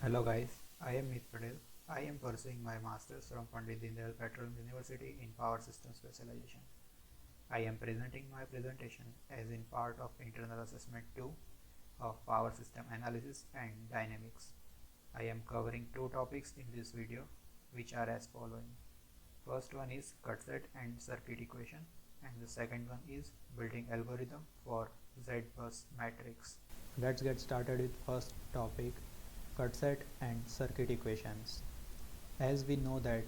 Hello guys, I am Meet Patel. I am pursuing my masters from Pandit Dindayal Petroleum University in Power System Specialization. I am presenting my presentation as in part of Internal Assessment 2 of Power System Analysis and Dynamics. I am covering two topics in this video which are as following. First one is cut set and circuit equation and the second one is building algorithm for Z-bus matrix. Let's get started with first topic, cut set and circuit equations. As we know that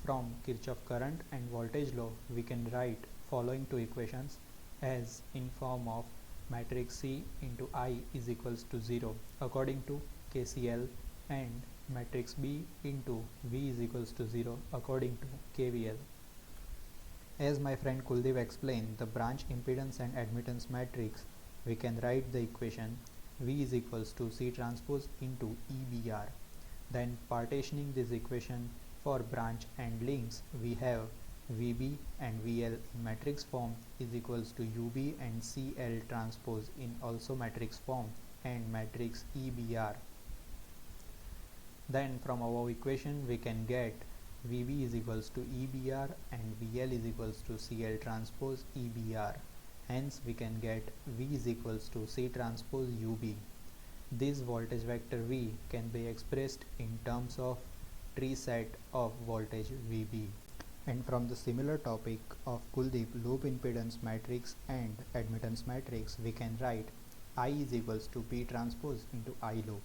from Kirchhoff current and voltage law we can write following two equations as in form of matrix C into I is equals to 0 according to KCL and matrix B into V is equals to 0 according to KVL. As my friend Kuldeep explained the branch impedance and admittance matrix, we can write the equation V is equals to C transpose into EBR. Then partitioning this equation for branch and links, we have VB and VL in matrix form is equals to UB and CL transpose in also matrix form and matrix EBR. Then from our equation we can get VB is equals to EBR and VL is equals to CL transpose EBR. Hence we can get V is equals to C transpose UB. This voltage vector V can be expressed in terms of tree set of voltage VB. And from the similar topic of Kuldeep loop impedance matrix and admittance matrix, we can write I is equals to P transpose into I loop.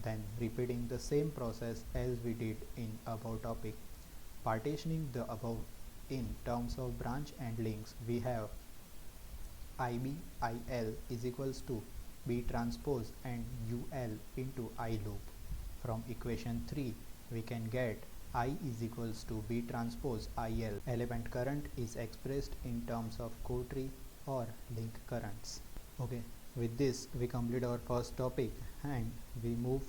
Then repeating the same process as we did in above topic, partitioning the above in terms of branch and links, we have IB IL is equals to B transpose and UL into I loop. From equation 3 we can get I is equals to B transpose IL. Element current is expressed in terms of co-tree or link currents. Okay, with this we complete our first topic and we move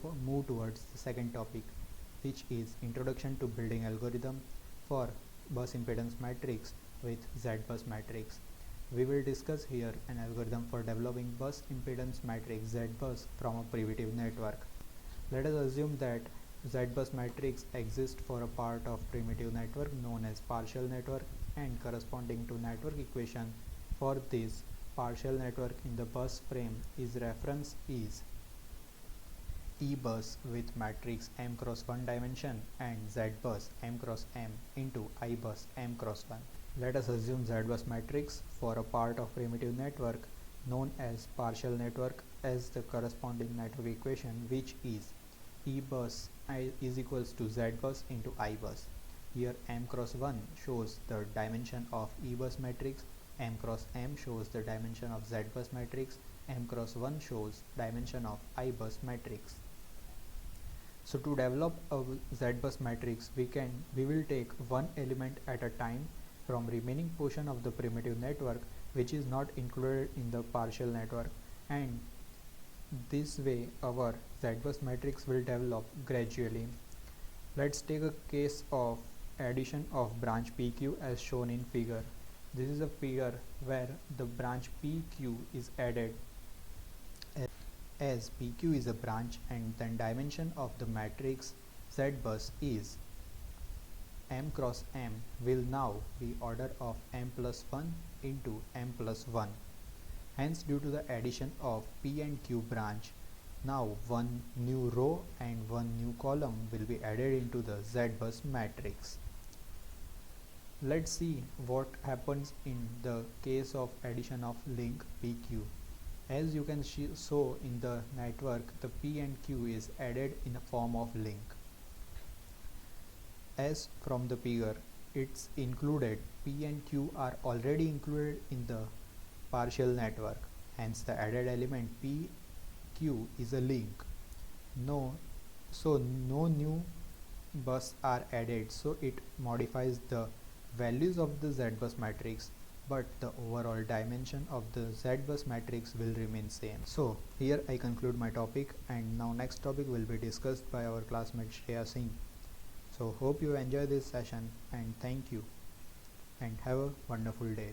towards the second topic, which is introduction to building algorithm for bus impedance matrix with Z-bus matrix. We will discuss here an algorithm for developing bus impedance matrix Z-bus from a primitive network. Let us assume that Z-bus matrix exists for a part of primitive network known as partial network, and corresponding to network equation for this partial network in the bus frame is reference is E bus with matrix M cross 1 dimension and Z bus M cross M into I bus M cross 1. Let us assume Z bus matrix for a part of primitive network known as partial network as the corresponding network equation, which is E bus is equals to Z bus into I bus. Here M cross 1 shows the dimension of E bus matrix, M cross M shows the dimension of Z bus matrix, M cross 1 shows dimension of I bus matrix. So to develop a Z bus matrix, we will take one element at a time from remaining portion of the primitive network which is not included in the partial network, and this way our Z bus matrix will develop gradually. Let's take a case of addition of branch PQ as shown in figure. This is a figure where the branch PQ is added as PQ is a branch, and then dimension of the matrix Z bus is M cross M will now be order of M plus 1 into M plus 1. Hence due to the addition of P and Q branch, now one new row and one new column will be added into the Z bus matrix. Let's see what happens in the case of addition of link PQ. As you can show in the network, the P and Q is added in the form of link. As from the figure, it's included, P and Q are already included in the partial network. Hence the added element PQ is a link. No new bus are added, so it modifies the values of the Z bus matrix, but the overall dimension of the Z bus matrix will remain same. So here I conclude my topic, and now next topic will be discussed by our classmate Shreya Singh. So hope you enjoy this session, and thank you and have a wonderful day.